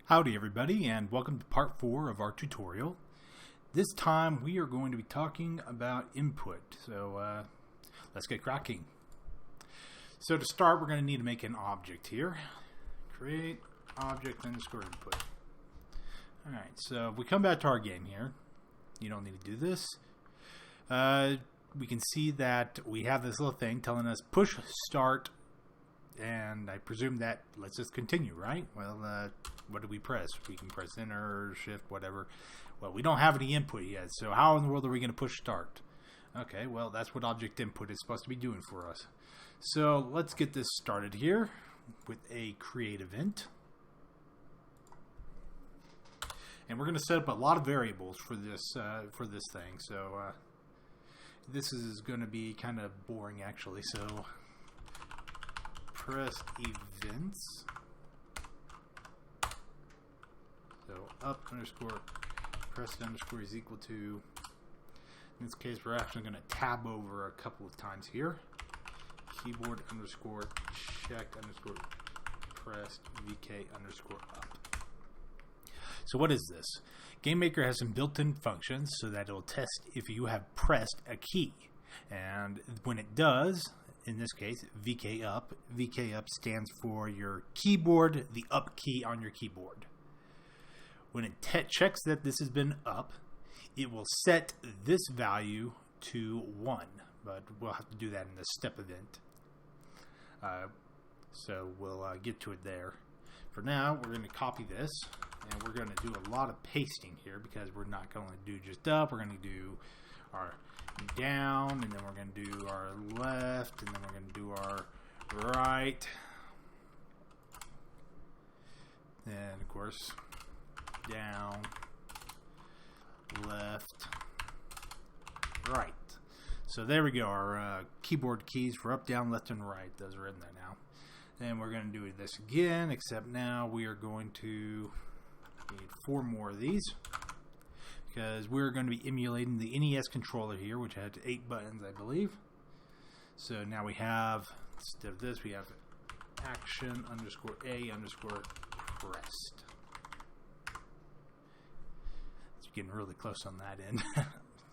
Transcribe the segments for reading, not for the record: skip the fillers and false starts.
Howdy everybody, and welcome to part 4 of our tutorial. This time we are going to be talking about input, so let's get cracking. So to start, we're going to need to make an object here. Create object underscore input. Alright, so if we come back to our game here, you don't need to do this. We can see that we have this little thing telling us push start, and I presume that lets us continue, right? Well, what do we press? We can press enter, shift, whatever. Well, we don't have any input yet, so how in the world are we going to push start? Okay, well, that's what object input is supposed to be doing for us. So let's get this started here with a create event. And we're going to set up a lot of variables for this thing. So this is going to be kind of boring, actually. So press events. So up underscore press underscore is equal to, in this case we're actually going to tab over a couple of times here. Keyboard underscore check underscore press vk underscore up. So what is this? GameMaker has some built-in functions so that it will test if you have pressed a key. And when it does, in this case, VK up stands for your keyboard, the up key on your keyboard. When it checks that this has been up, it will set this value to 1. But we'll have to do that in the step event. So we'll get to it there. For now, we're going to copy this, and we're going to do a lot of pasting here because we're not going to do just up. We're going to do our down, and then we're going to do our left, and then we're going to do our right. Then, of course, down, left, right. So there we go. Our keyboard keys for up, down, left, and right. Those are in there now. Then we're going to do this again, except now we are going to need 4 more of these because we're going to be emulating the NES controller here, which had 8 buttons, I believe. So now we have, instead of this, we have action underscore A underscore pressed. It's getting really close on that end.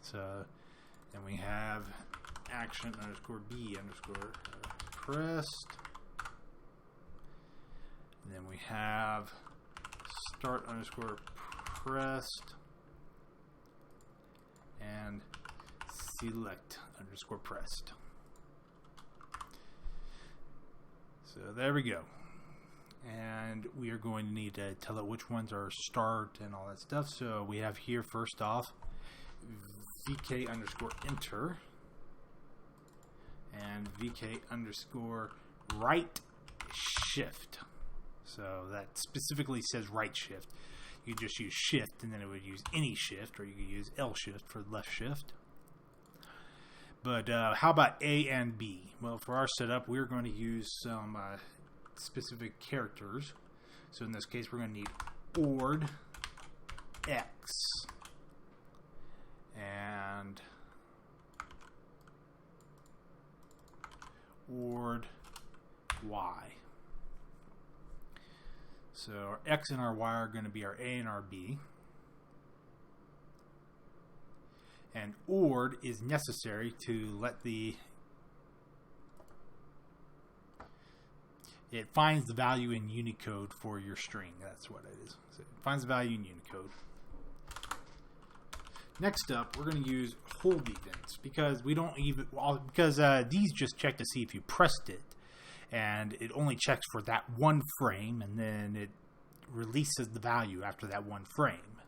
So then we have action underscore B underscore pressed. And then we have start underscore pressed and select underscore pressed. So there we go. And we are going to need to tell it which ones are start and all that stuff. So we have here first off VK underscore enter and VK underscore right shift. So that specifically says right shift. You just use shift and then it would use any shift, or you could use L shift for left shift. But how about A and B? Well, for our setup, we're going to use some specific characters. So in this case, we're going to need ORD X and ORD Y. So our X and our Y are going to be our A and our B. And ORD is necessary to let it finds the value in Unicode for your string. That's what it is. So it finds the value in Unicode. Next up, we're going to use hold events because these just check to see if you pressed it. And it only checks for that one frame, and then it releases the value after that one frame.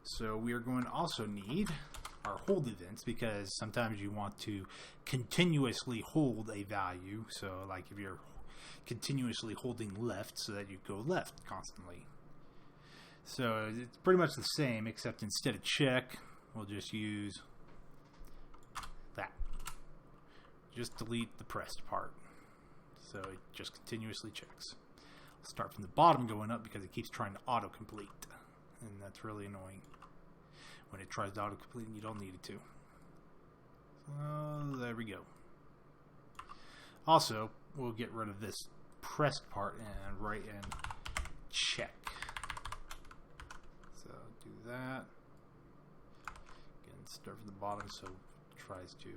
So we are going to also need our hold events because sometimes you want to continuously hold a value. So like if you're continuously holding left, so that you go left constantly. So it's pretty much the same, except instead of check, we'll just use that. Just delete the pressed part. So it just continuously checks. I'll start from the bottom going up because it keeps trying to autocomplete. And that's really annoying. When it tries to autocomplete and you don't need it to. So there we go. Also, we'll get rid of this pressed part and write in check. that. Again, start from the bottom so it tries to.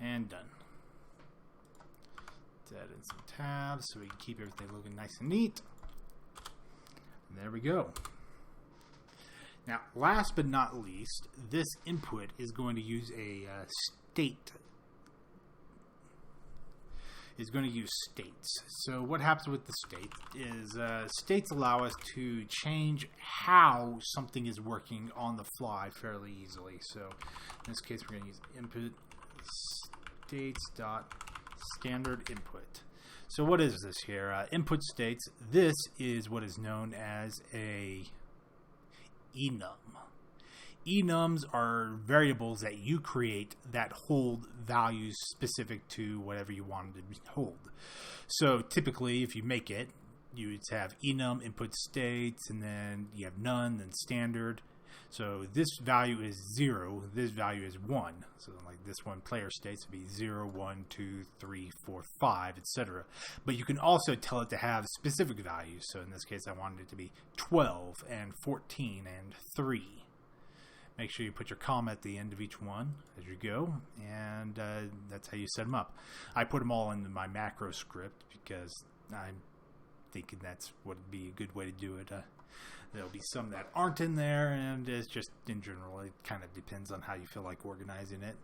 And done. Let's add in some tabs so we can keep everything looking nice and neat. And there we go. Now, last but not least, this input is going to use a state. Is going to use states. So what happens with the state is states allow us to change how something is working on the fly fairly easily. So in this case, we're going to use input states dot standard input. So what is this here? Input states. This is what is known as a enum. Enums are variables that you create that hold values specific to whatever you want it to hold. So typically, if you make it, you would have enum input states, and then you have none, then standard. So this value is 0, this value is 1. So like this one player states would be 0, 1, 2, 3, 4, 5, etc. But you can also tell it to have specific values. So in this case, I wanted it to be 12 and 14 and 3. Make sure you put your comma at the end of each one as you go, and that's how you set them up. I put them all into my macro script because I'm thinking that's what would be a good way to do it. There'll be some that aren't in there, and it's just, in general, it kind of depends on how you feel like organizing it.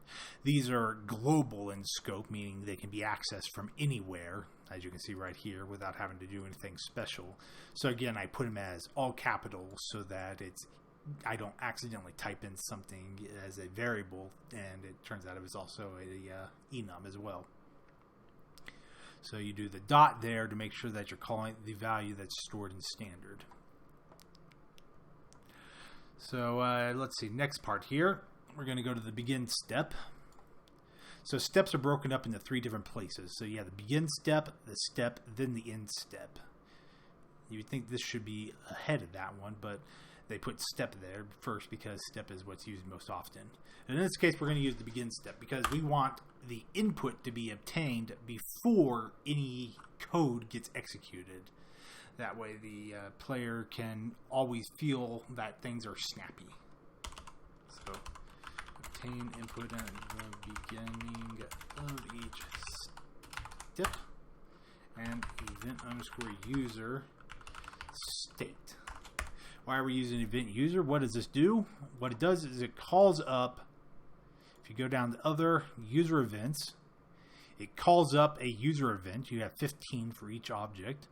These are global in scope, meaning they can be accessed from anywhere, as you can see right here, without having to do anything special. So again, I put them as all capitals so that I don't accidentally type in something as a variable, and it turns out it was also a enum as well. So you do the dot there to make sure that you're calling the value that's stored in standard. So let's see, next part here, we're going to go to the begin step. So steps are broken up into 3 different places. So you have the begin step, the step, then the end step. You would think this should be ahead of that one, but they put step there first because step is what's used most often. And in this case, we're going to use the begin step because we want the input to be obtained before any code gets executed. That way the player can always feel that things are snappy. So obtain input at the beginning of each step and event underscore user state. Why are we using event user? What does this do? What it does is it calls up, if you go down to other user events, it calls up a user event. You have 15 for each object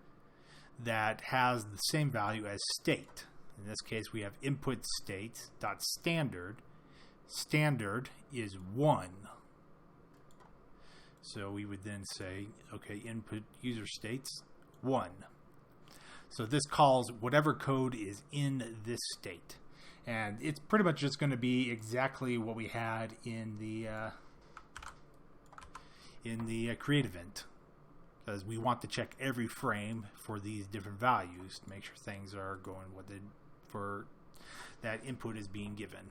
that has the same value as state. In this case, we have input state dot standard. Standard is 1. So we would then say, okay, input user states 1. So this calls whatever code is in this state. And it's pretty much just going to be exactly what we had in the create event. Because we want to check every frame for these different values to make sure things are going for that input is being given.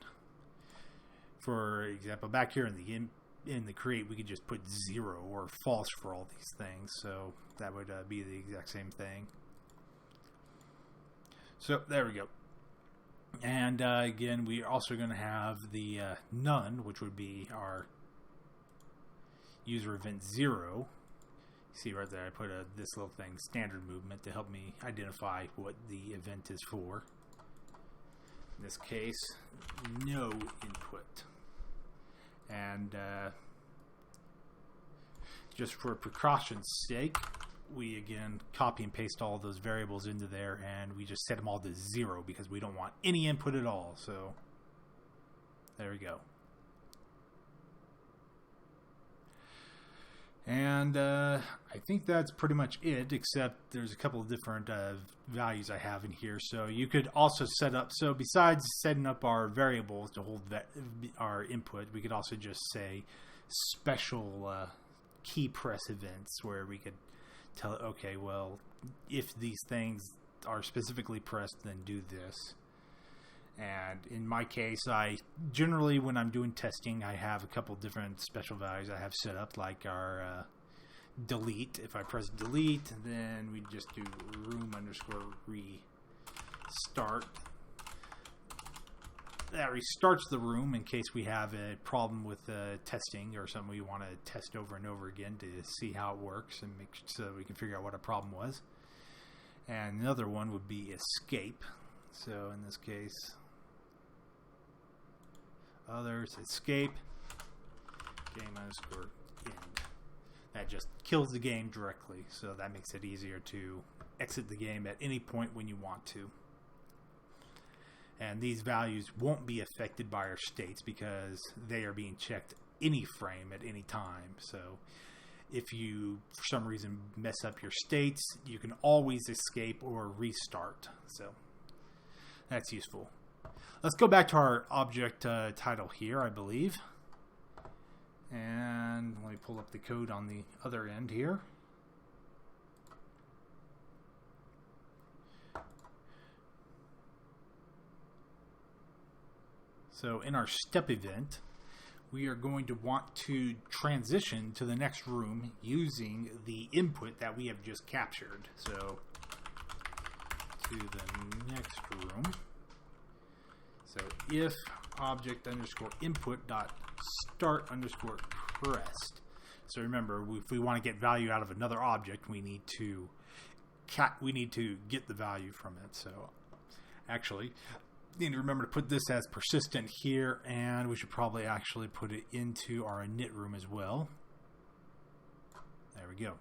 For example, back here in the create, we could just put 0 or false for all these things. So that would be the exact same thing. So there we go. And again, we are also going to have the none, which would be our user event 0. See right there, I put this little thing, standard movement, to help me identify what the event is for. In this case, no input. And just for precaution's sake, we again copy and paste all those variables into there, and we just set them all to 0 because we don't want any input at all. So there we go. And I think that's pretty much it, except there's a couple of different values I have in here. So you could also set up, so besides setting up our variables to hold our input, we could also just say special key press events where we could tell it, okay, well, if these things are specifically pressed, then do this. And in my case, I generally, when I'm doing testing, I have a couple different special values I have set up, like our delete. If I press delete, then we just do room underscore restart. That restarts the room in case we have a problem with testing or something we want to test over and over again to see how it works and make so we can figure out what a problem was. And another one would be escape. So in this case, others, escape, game underscore end. That just kills the game directly, so that makes it easier to exit the game at any point when you want to. And these values won't be affected by our states because they are being checked any frame at any time. So if you, for some reason, mess up your states, you can always escape or restart. So that's useful. Let's go back to our object title here, I believe. And let me pull up the code on the other end here. So in our step event, we are going to want to transition to the next room using the input that we have just captured. So to the next room. So if object underscore input dot start underscore pressed. So remember, if we want to get value out of another object, we need to get the value from it. So actually, you need to remember to put this as persistent here, and we should probably actually put it into our init room as well. There we go.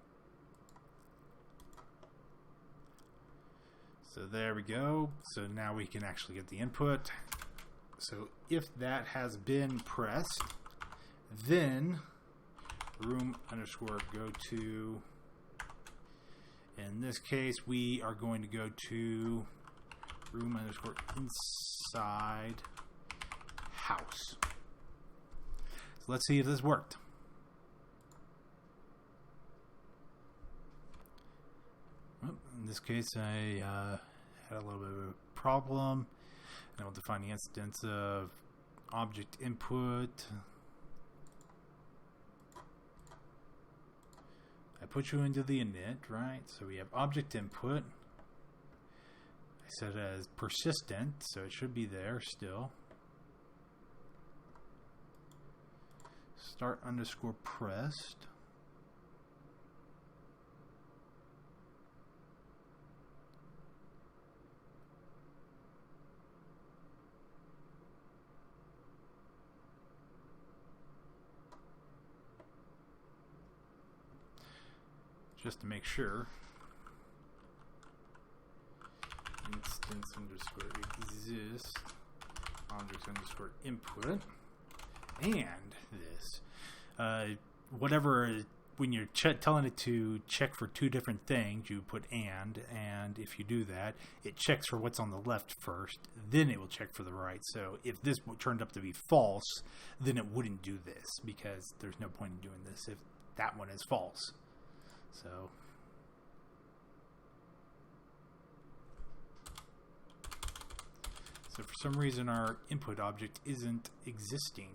So there we go. So now we can actually get the input. So if that has been pressed, then room underscore go to, in this case, we are going to go to room underscore inside house. So let's see if this worked. Well, in this case, I had a little bit of a problem. I will define the instance of object input. I put you into the init, right? So we have object input. I set it as persistent, so it should be there still. Start underscore pressed. Just to make sure. Instance underscore exist object underscore input and this whatever, when you're telling it to check for two different things, you put and if you do that, it checks for what's on the left first, then it will check for the right. So if this turned up to be false, then it wouldn't do this because there's no point in doing this if that one is false. So for some reason our input object isn't existing.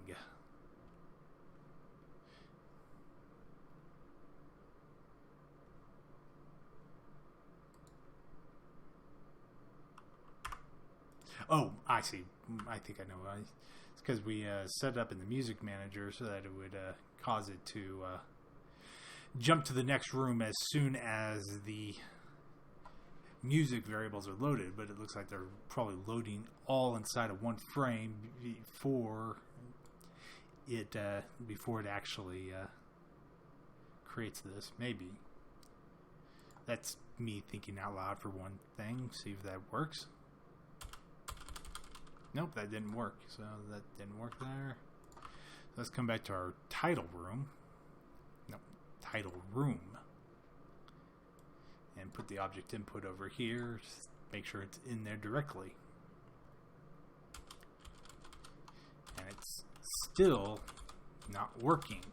Oh, I see. I think I know why. It's because we set it up in the music manager so that it would cause it to jump to the next room as soon as the music variables are loaded, but it looks like they're probably loading all inside of one frame before it actually creates this. Maybe that's me thinking out loud for one thing. See if that works. Nope, that didn't work. So that didn't work there. Let's come back to our title room. Title room, and put the object input over here. Just make sure it's in there directly, and it's still not working.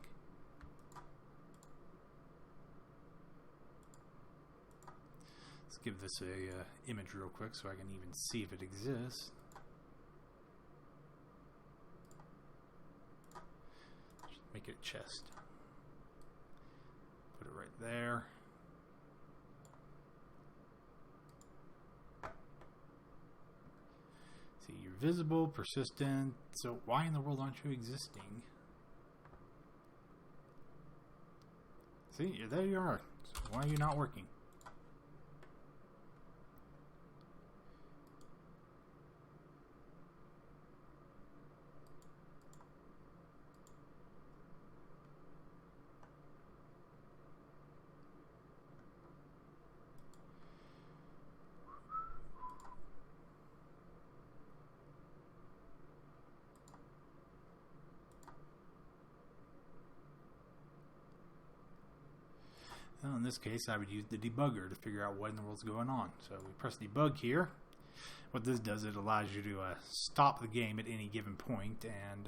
Let's give this a image real quick so I can even see if it exists. Just make it a chest. Put it right there. See, you're visible, persistent. So why in the world aren't you existing? See, there you are. So why are you not working? Well, in this case, I would use the debugger to figure out what in the world's going on. So we press debug here. What this does, it allows you to stop the game at any given point and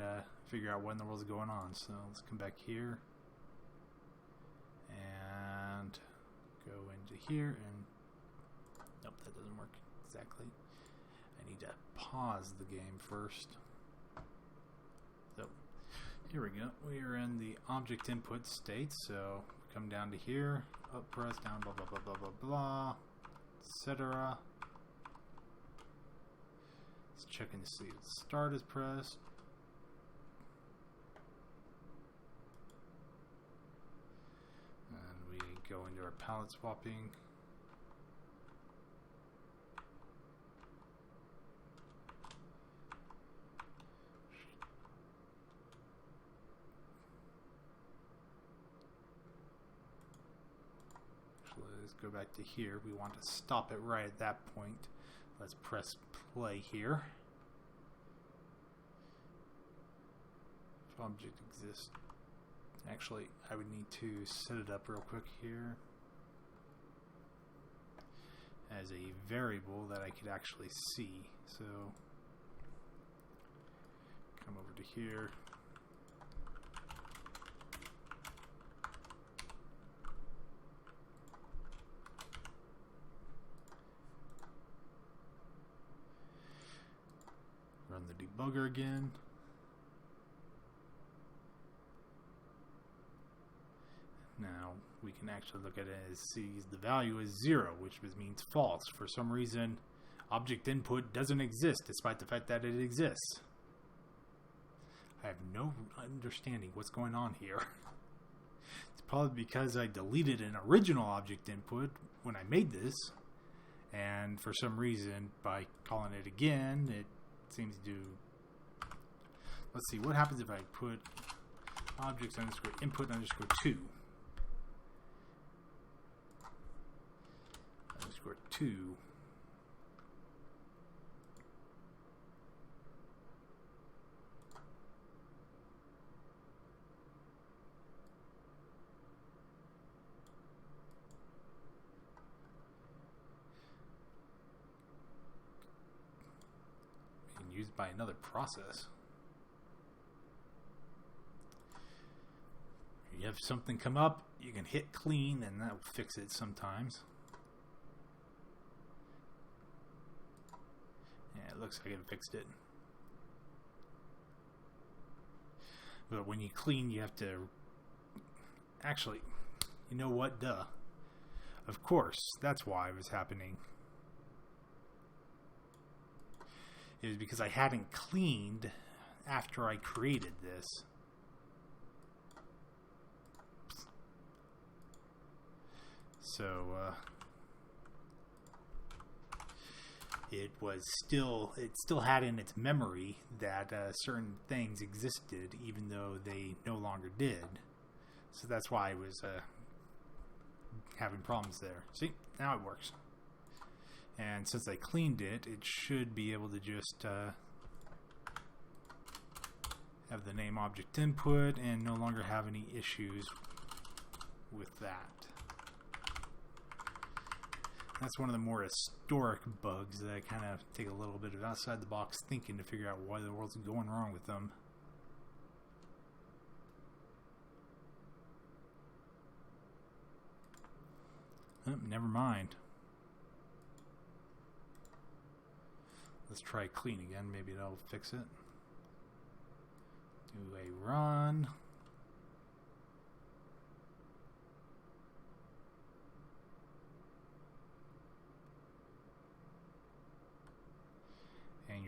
figure out what in the world's going on. So let's come back here and go into here and nope, that doesn't work exactly. I need to pause the game first. So here we go. We are in the object input state. So come down to here, up, press, down, blah, blah, blah, blah, blah, blah, etc. Let's check and see if start is pressed. And we go into our palette swapping. Let's go back to here. We want to stop it right at that point. Let's press play here. If object exists. Actually, I would need to set it up real quick here as a variable that I could actually see. So come over to here. Run the debugger again. Now we can actually look at it as see the value is 0, which means false. For some reason, object input doesn't exist despite the fact that it exists. I have no understanding what's going on here. It's probably because I deleted an original object input when I made this, and for some reason, by calling it again, it seems to. Let's see what happens if I put objects underscore input underscore 2 underscore 2. Used by another process. You have something come up, you can hit clean and that will fix it sometimes. Yeah, it looks like it fixed it. But when you clean, you have to actually, you know what, duh. Of course, that's why it was happening. It was because I hadn't cleaned after I created this. So it still had in its memory that certain things existed even though they no longer did. So that's why I was having problems there. See, now it works. And since I cleaned it, it should be able to just have the name object input and no longer have any issues with that. That's one of the more historic bugs that I kind of take a little bit of outside the box thinking to figure out why the world's going wrong with them. Oh, never mind. Let's try clean again. Maybe that'll fix it. Do a run.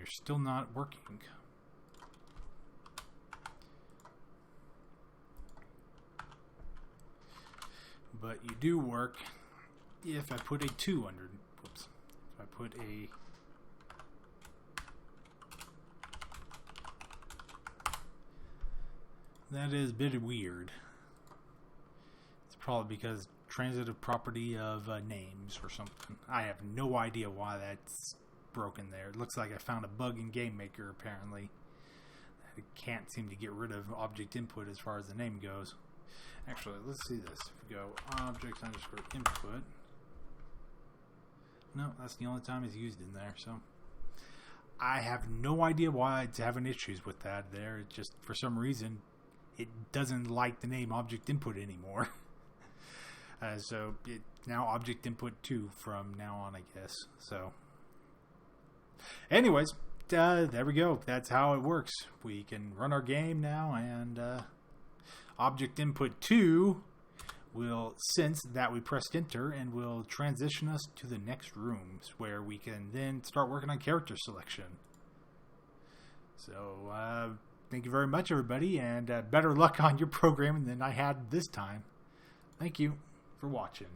still not working. But you do work if I put a 2 under. Whoops. If I put a. That is a bit weird. It's probably because transitive property of names or something. I have no idea why that's broken there. It looks like I found a bug in GameMaker apparently. I can't seem to get rid of object input as far as the name goes. Actually, let's see this. If we go object underscore input. No, that's the only time it's used in there. So I have no idea why it's having issues with that there. It just, for some reason, it doesn't like the name object input anymore. So it now object input 2 from now on, I guess. So anyways, there we go. That's how it works. We can run our game now, and object input 2 will sense that we pressed enter and will transition us to the next rooms where we can then start working on character selection. So thank you very much, everybody, and better luck on your programming than I had this time. Thank you for watching.